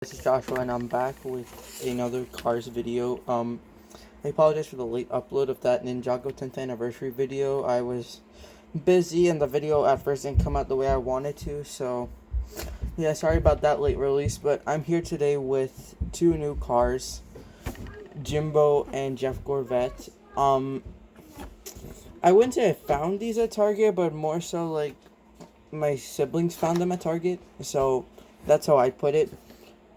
This is Joshua and I'm back with another Cars video. I apologize for the late upload of that Ninjago 10th anniversary video. I was busy and the video at first didn't come out the way I wanted to, so yeah, sorry about that late release, but I'm here today with two new cars, Jimbo and Jeff Gorvette. I wouldn't say I found these at Target, but more so like my siblings found them at Target, so that's how I put it.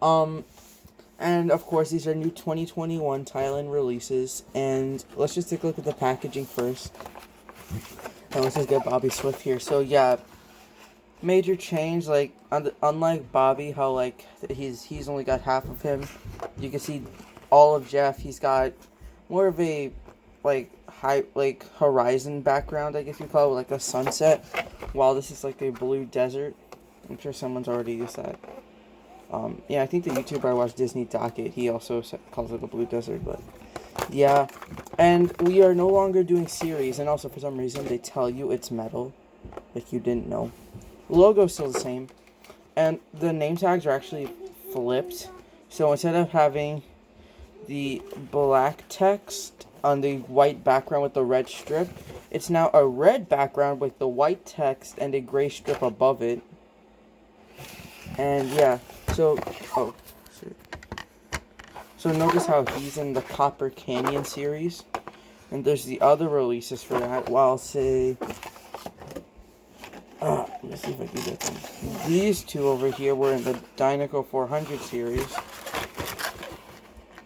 And of course, these are new 2021 Thailand releases. And let's just take a look at the packaging first. And let's just get Bobby Swift here. So yeah, major change. Like unlike Bobby, how like he's only got half of him. You can see all of Jeff. He's got more of a like horizon background, I guess you call it, like a sunset. While this is like a blue desert. I'm sure someone's already used that. Yeah, I think the YouTuber I watched, Disney Docket, he also calls it a blue desert, but yeah. And we are no longer doing series, and also for some reason they tell you it's metal, like you didn't know. Logo's still the same, and the name tags are actually flipped, so instead of having the black text on the white background with the red strip, it's now a red background with the white text and a gray strip above it. And yeah, so notice how he's in the Copper Canyon series, and there's the other releases for that. Well, I'll say, let me see if I can get them. These two over here were in the Dynaco 400 series,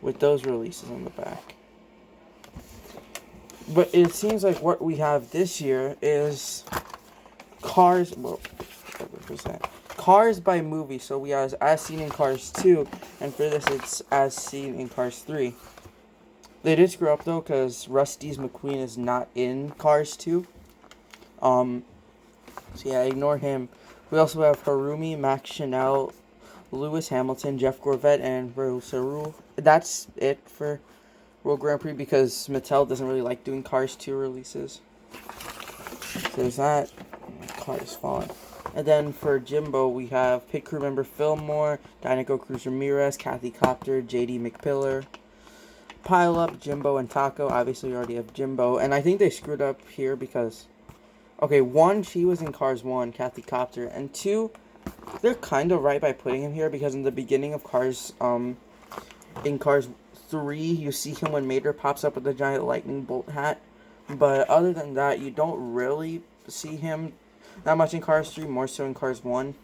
with those releases on the back. But it seems like what we have this year is Cars. Well, what was that? Cars by movie. So we have As Seen in Cars 2, and for this it's As Seen in Cars 3. They did screw up though, because Rusty's McQueen is not in Cars 2. So yeah, ignore him. We also have Harumi, Max Chanel, Lewis Hamilton, Jeff Gorvette, and Rose Saru. That's it for World Grand Prix, because Mattel doesn't really like doing Cars 2 releases. So there's that. My car is falling. And then for Jimbo, we have pit crew member Fillmore, Dynaco Cruz Ramirez, Kathy Copter, JD McPillar, Pile Up, Jimbo, and Taco. Obviously, we already have Jimbo. And I think they screwed up here because, okay, one, she was in Cars 1, Kathy Copter. And two, they're kind of right by putting him here because in the beginning of Cars, in Cars 3, you see him when Mater pops up with the giant lightning bolt hat. But other than that, you don't really see him not much in Cars 3, more so in Cars 1.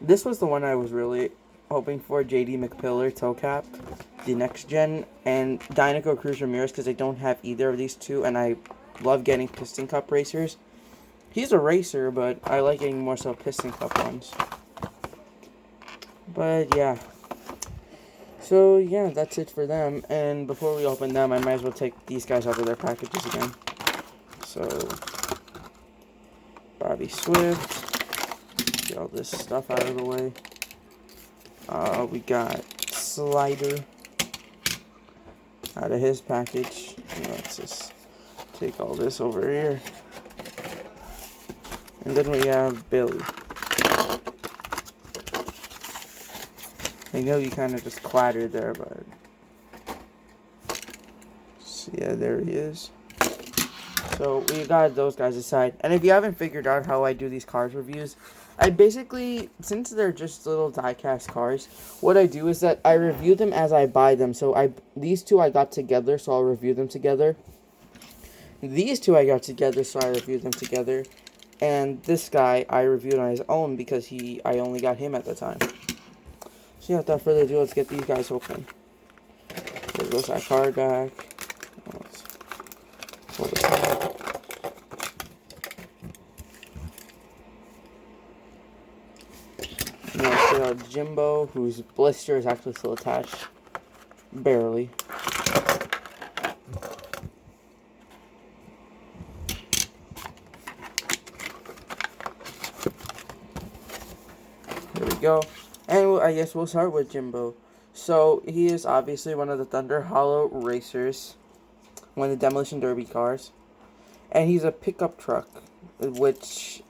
This was the one I was really hoping for, JD McPillar, toe cap, the next gen, and Dynaco Cruz Ramirez, because I don't have either of these two, and I love getting Piston Cup racers. He's a racer, but I like getting more so Piston Cup ones. But yeah. So yeah, that's it for them, and before we open them, I might as well take these guys out of their packages again. So Bobby Swift, get all this stuff out of the way. We got Slider out of his package. Let's just take all this over here. And then we have Billy. I know you kind of just clattered there, but so yeah, there he is. So we got those guys aside. And if you haven't figured out how I do these cars reviews, I basically, since they're just little die-cast cars, what I do is that I review them as I buy them. So these two I got together, so I'll review them together. These two I got together, so I reviewed them together. And this guy I reviewed on his own because I only got him at the time. So yeah, without further ado, let's get these guys open. There goes that card back. Let's pull this out. Now, Jimbo, whose blister is actually still attached. Barely. There we go. And I guess we'll start with Jimbo. So, he is obviously one of the Thunder Hollow racers. One of the Demolition Derby cars. And he's a pickup truck. Which,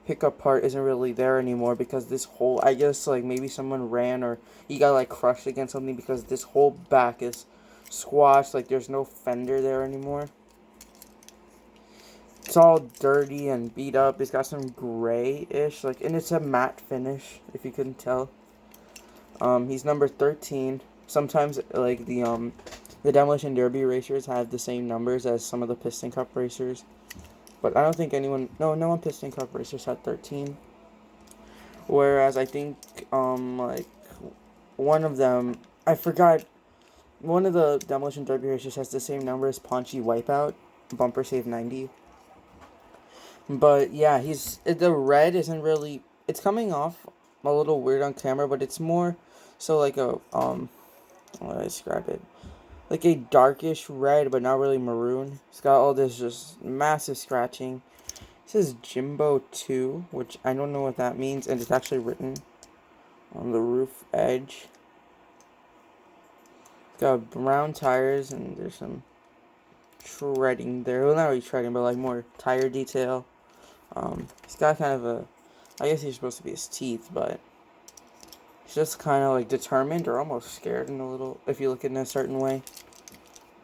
pickup part isn't really there anymore because this whole, I guess, like, maybe someone ran or he got, like, crushed against something because this whole back is squashed. Like, there's no fender there anymore. It's all dirty and beat up. It's got some gray-ish, like, and it's a matte finish, if you couldn't tell. He's number 13. Sometimes, like, the Demolition Derby racers have the same numbers as some of the Piston Cup racers. But I don't think anyone, no one Piston Cup racers had 13. Whereas I think, like, one of them, I forgot, one of the Demolition Derby racers has the same number as Paunchy Wipeout, bumper save 90. But yeah, the red isn't really, it's coming off a little weird on camera, but it's more so like a, how do I describe it? Like a darkish red, but not really maroon. It's got all this just massive scratching. It says Jimbo 2, which I don't know what that means, and it's actually written on the roof edge. It's got brown tires, and there's some treading there. Well, not really treading, but like more tire detail. He's got kind of a, I guess he's supposed to be his teeth, but he's just kind of like determined or almost scared in a little, if you look at it in a certain way.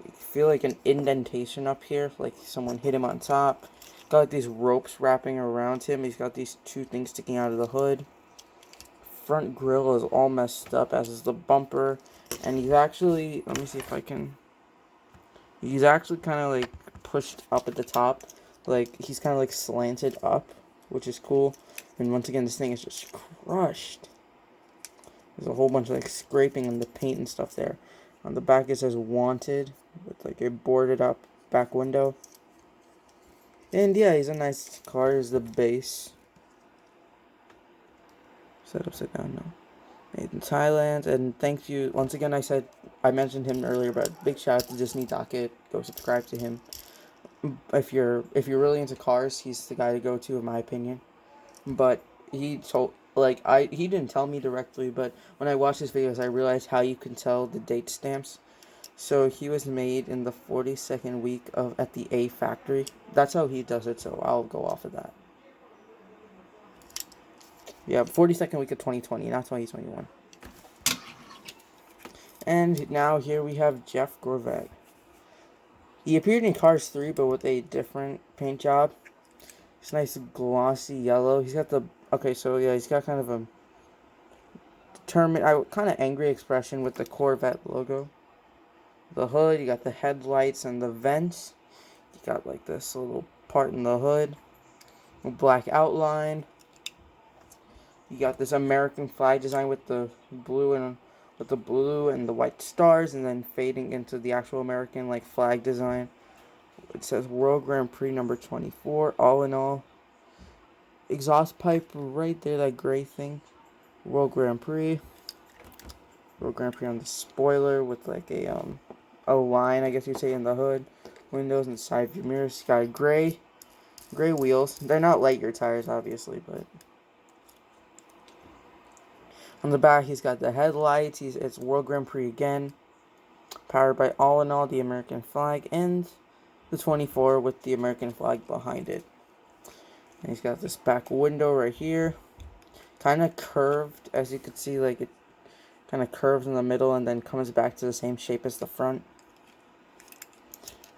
You feel like an indentation up here, like someone hit him on top. Got like these ropes wrapping around him. He's got these two things sticking out of the hood. Front grille is all messed up, as is the bumper. And he's actually, let me see if I can, he's actually kind of like pushed up at the top. Like, he's kind of like slanted up, which is cool. And once again, this thing is just crushed. There's a whole bunch of like scraping on the paint and stuff there. On the back it says wanted, with like a boarded up back window. And yeah, he's a nice car. Here's the base. Set upside down, no. Made in Thailand. And thank you, once again, I mentioned him earlier, but big shout out to Disney Docket. Go subscribe to him. If you're really into cars, he's the guy to go to, in my opinion. But he told, like, he didn't tell me directly, but when I watched his videos, I realized how you can tell the date stamps. So he was made in the 42nd week at the A factory. That's how he does it, so I'll go off of that. Yeah, 42nd week of 2020, not 2021. And now here we have Jeff Gorvette. He appeared in Cars 3, but with a different paint job. It's nice glossy yellow. He's got the, okay, so yeah, he's got kind of a determined, kind of angry expression with the Corvette logo. The hood, you got the headlights and the vents. You got like this little part in the hood. A black outline. You got this American flag design with the blue and the white stars, and then fading into the actual American like flag design. It says World Grand Prix number 24. All in all, exhaust pipe right there, that gray thing. World Grand Prix. World Grand Prix on the spoiler with like a line, I guess you'd say, in the hood. Windows and side view mirrors. Got gray wheels. They're not light year tires, obviously, but on the back, he's got the headlights. It's World Grand Prix again. Powered by All in All, the American flag, and the 24 with the American flag behind it. And he's got this back window right here. Kind of curved, as you can see, like it kind of curves in the middle and then comes back to the same shape as the front.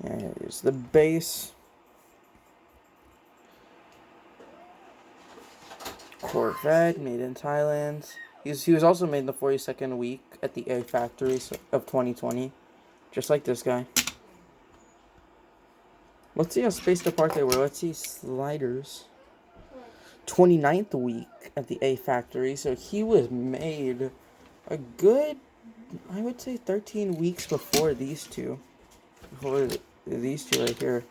And here's the base. Corvette, made in Thailand. He was also made in the 42nd week at the A factory of 2020. Just like this guy. Let's see how spaced apart they were. Let's see sliders. 29th week at the A factory. So he was made a good, I would say, 13 weeks before these two. Before these two right here.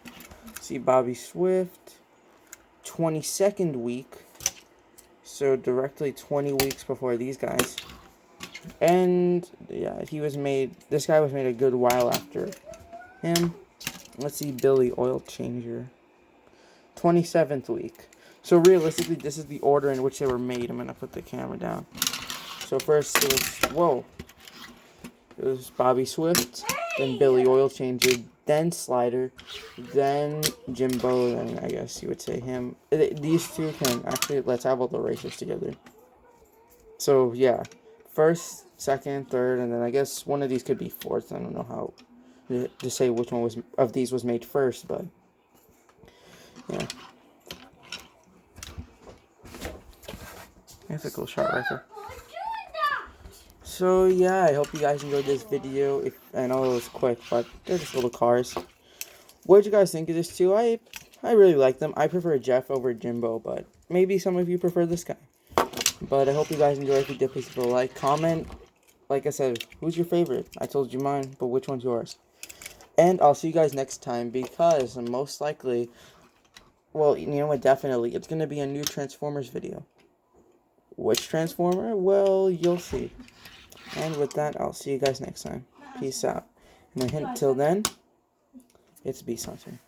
See Bobby Swift. 22nd week. So directly 20 weeks before these guys. And yeah, this guy was made a good while after him. Let's see Billy Oil Changer. 27th week. So realistically, this is the order in which they were made. I'm going to put the camera down. So first it was Bobby Swift, then Billy Oil Changer, then Slider, then Jimbo, then I guess you would say him. These two can actually, let's have all the racers together. So yeah, first, second, third, and then I guess one of these could be fourth. I don't know how to say which one of these was made first, but yeah. That's a cool shot right there. So yeah, I hope you guys enjoyed this video. I know it was quick, but they're just little cars. What did you guys think of this too? I really like them. I prefer Jeff over Jimbo, but maybe some of you prefer this guy. But I hope you guys enjoyed. If you did, please leave a like, comment. Like I said, who's your favorite? I told you mine, but which one's yours? And I'll see you guys next time, because most likely, well, you know what, definitely, it's going to be a new Transformers video. Which Transformer? Well, you'll see. And with that, I'll see you guys next time. Peace out. And a hint till then, it's Beast Hunter.